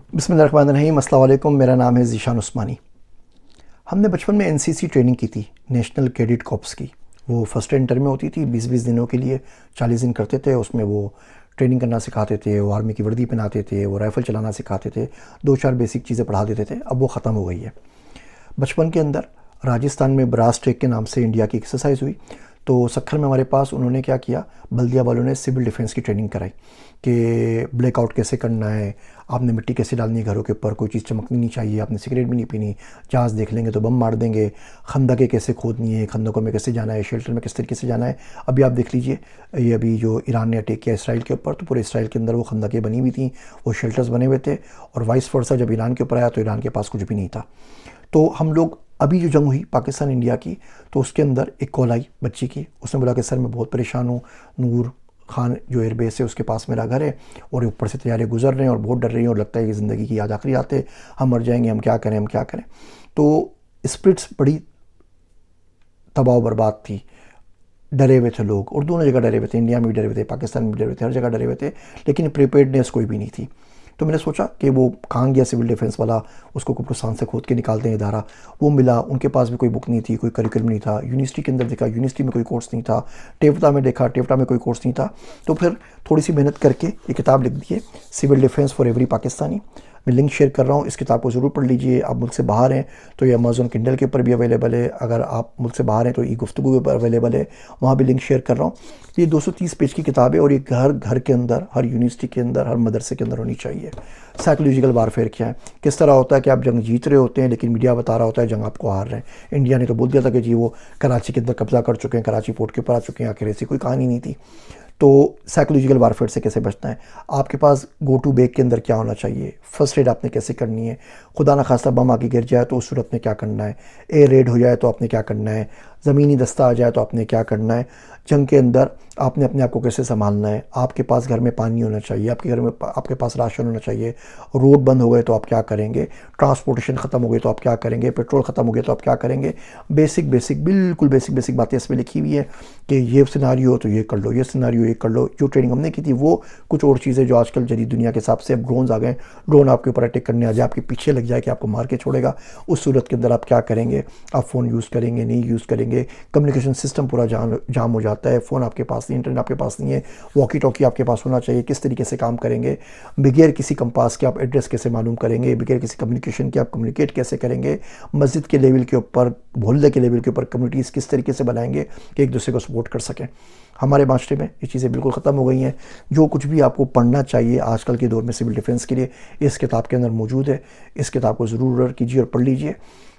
बिस्मिल्लाहिर्रहमानिर्रहीम। अस्सलाम वालेकुम। मेरा नाम है ज़ीशान उस्मानी। हमने बचपन में एनसीसी ट्रेनिंग की थी, नेशनल कैडेट कॉर्प्स की। वो फर्स्ट इंटर में होती थी, 20-20 दिनों के लिए 40 दिन करते थे। उसमें वो ट्रेनिंग करना सिखाते थे, वो आर्मी की वर्दी पहनाते थे, वो राइफ़ल चलाना सिखाते थे, 2-4 बेसिक चीज़ें पढ़ा देते थे। अब वो ख़त्म हो गई है। बचपन के अंदर राजस्थान में ब्रास ट्रैक के नाम से इंडिया की एक्सरसाइज हुई। तो सखर में हमारे पास उन्होंने क्या किया, बल्दिया वालों ने सिविल डिफेंस की ट्रेनिंग कराई कि ब्लैकआउट कैसे करना है, आपने मिट्टी कैसे डालनी है घरों के ऊपर, कोई चीज़ चमकनी नहीं चाहिए, आपने सिगरेट भी नहीं पीनी, जहाज़ देख लेंगे तो बम मार देंगे, खंदकें कैसे खोदनी है, खंदकों में कैसे जाना है, शेल्टर में किस तरीके से जाना है। अभी आप देख लीजिए, ये अभी जो ईरान ने अटैक किया इसराइल के ऊपर, तो पूरे इसराइल के अंदर वो खंदकें बनी हुई थी, वो शेल्टर्स बने हुए थे। और वाइस वर्सा जब ईरान के ऊपर आया तो ईरान के पास कुछ भी नहीं था। तो हम लोग अभी जो जंग हुई पाकिस्तान इंडिया की, तो उसके अंदर एक कॉल आई बच्ची की। उसने बोला कि सर मैं बहुत परेशान हूँ, नूर खान जो एयरबेस है उसके पास मेरा घर है और ऊपर से तैयारे गुजर रहे हैं और बहुत डर रही हैं और लगता है कि ज़िंदगी की आज आखिरी आते, हम मर जाएंगे, हम क्या करें, हम क्या करें। तो स्पिरिट्स बड़ी तबाह बर्बाद थी, डरे हुए थे लोग, और दोनों जगह डरे हुए थे, इंडिया में भी डरे हुए थे, पाकिस्तान में भी डरे हुए थे, हर जगह डरे हुए थे, लेकिन प्रिपेयर्डनेस कोई भी नहीं थी। तो मैंने सोचा कि वो कहाँ गया सिविल डिफेंस वाला, उसको कुप्रोस्तान से खोद के निकालते हैं इदारा। वो मिला, उनके पास भी कोई बुक नहीं थी, कोई करिकुलम नहीं था। यूनिवर्सिटी के अंदर देखा, यूनिवर्सिटी में कोई कोर्स नहीं था। टेवटा में देखा, टेवटा में कोई कोर्स नहीं था। तो फिर थोड़ी सी मेहनत करके ये किताब लिख दी है, civil defence for every Pakistani. मैं लिंक शेयर कर रहा हूँ, इस किताब को ज़रूर पढ़ लीजिए। आप मुल्क से बाहर हैं तो ये अमेज़न किंडल के ऊपर भी अवेलेबल है, अगर आप मुल्क से बाहर हैं तो ई गुफ्तगू के ऊपर अवेलेबल है, वहाँ भी लिंक शेयर कर रहा हूँ। ये 230 पेज की किताब है और ये घर घर के अंदर, हर यूनिवर्सिटी के अंदर, हर मदरसे के अंदर होनी चाहिए। साइकोलॉजिकल वारफेयर क्या है, किस तरह होता है कि आप जंग जीत रहे होते हैं लेकिन मीडिया बता रहा होता है जंग आपको हार रहे हैं। इंडिया ने तो बोल दिया था कि जी वो कराची के अंदर कब्जा कर चुके हैं, कराची पोर्ट के ऊपर आ चुके हैं, आखिर ऐसी कोई कहानी नहीं थी। तो साइकोलॉजिकल वारफेयर से कैसे बचना है, आपके पास गो टू बैग के अंदर क्या होना चाहिए, फर्स्ट एड आपने कैसे करनी है, खुदा ना खास्ता बम आके गिर जाए तो उस सूरत में क्या करना है, एयर रेड हो जाए तो आपने क्या करना है, ज़मीनी दस्ता आ जाए तो आपने क्या करना है, जंग के अंदर आपने अपने आप को कैसे संभालना है, आपके पास घर में पानी होना चाहिए, आपके घर में आपके पास राशन होना चाहिए, रोड बंद हो गए तो आप क्या करेंगे, ट्रांसपोर्टेशन ख़त्म हो गई तो आप क्या करेंगे, पेट्रोल ख़त्म हो गया तो आप क्या करेंगे। बेसिक बेसिक बिल्कुल बेसिक बेसिक बातें इसमें लिखी हुई है कि ये सिनारियो हो तो ये कर लो, ये सिनारियो ये कर लो। जो ट्रेनिंग हमने की थी वो कुछ और चीज़ें जो आजकल जदीद दुनिया के हिसाब से अब ड्रोन्स आ गए, ड्रोन आपके ऊपर अटैक करने आ जाए, आपके पीछे लग जाए कि आपको मार के छोड़ेगा, उस सूरत के अंदर आप क्या करेंगे, आप फ़ोन यूज़ करेंगे नहीं यूज़ करेंगे, कम्युनिकेशन सिस्टम पूरा जाम हो जाता है, फ़ोन आपके पास नहीं, इंटरनेट आपके पास नहीं है, वॉकी टॉकी आपके पास होना चाहिए, किस तरीके से काम करेंगे, बगैर किसी कंपास के आप एड्रेस कैसे मालूम करेंगे, बगैर किसी कम्युनिकेशन के आप कम्युनिकेट कैसे करेंगे, मस्जिद के लेवल के ऊपर, मोहल्ले के लेवल के ऊपर कम्युनिटीज़ किस तरीके से बनाएंगे कि एक दूसरे को सपोर्ट कर सकें। हमारे माशरे में ये चीज़ें बिल्कुल ख़त्म हो गई हैं। जो कुछ भी आपको पढ़ना चाहिए आजकल के दौर में सिविल डिफेंस के लिए, इस किताब के अंदर मौजूद है। इस किताब को ज़रूर ऑर्डर कीजिए और पढ़ लीजिए।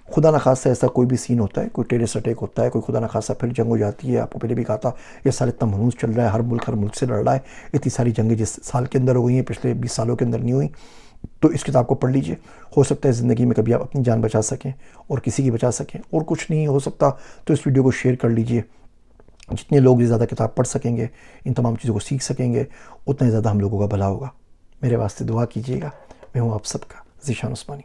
खुदा न खास्ता ऐसा कोई भी सीन होता है, कोई टेररिस्ट अटैक होता है, कोई खुदा न खास्ता फिर जंग हो जाती है, आपको पहले भी कहा था ये साल इतना मनहूस चल रहा है, हर मुल्क से लड़ रहा है, इतनी सारी जंगें जिस साल के अंदर हो गई हैं पिछले 20 सालों के अंदर नहीं हुई। तो इस किताब को पढ़ लीजिए, हो सकता है ज़िंदगी में कभी आप अपनी जान बचा सकें और किसी की बचा सकें, और कुछ नहीं हो सकता तो इस वीडियो को शेयर कर लीजिए। जितने लोग ज़्यादा किताब पढ़ सकेंगे, इन तमाम चीज़ों को सीख सकेंगे, उतना ही ज़्यादा हम लोगों का भला होगा। मेरे वास्ते दुआ कीजिएगा। मैं हूँ आप सबका ज़ीशान उस्मानी।